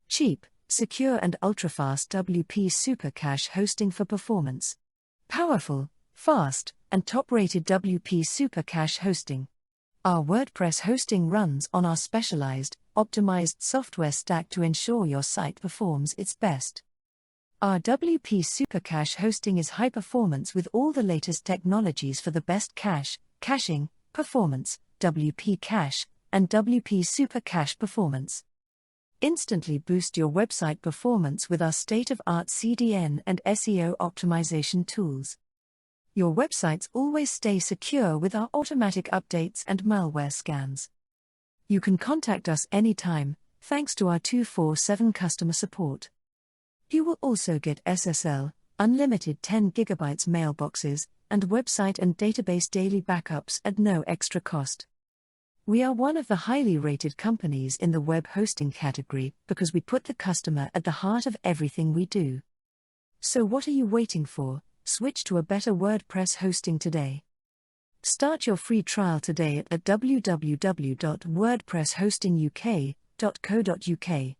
Cheap, secure and ultra-fast WP Supercache hosting for performance. Powerful, fast, and top-rated WP Supercache hosting. Our WordPress hosting runs on our specialized, optimized software stack to ensure your site performs its best. Our WP Supercache hosting is high performance with all the latest technologies for the best caching, performance, WP cache, and WP Supercache performance. Instantly boost your website performance with our state-of-art CDN and SEO optimization tools. Your websites always stay secure with our automatic updates and malware scans. You can contact us anytime, thanks to our 24/7 customer support. You will also get SSL, unlimited 10 GB mailboxes, and website and database daily backups at no extra cost. We are one of the highly rated companies in the web hosting category because we put the customer at the heart of everything we do. So what are you waiting for? Switch to a better WordPress hosting today. Start your free trial today at www.wordpresshostinguk.co.uk.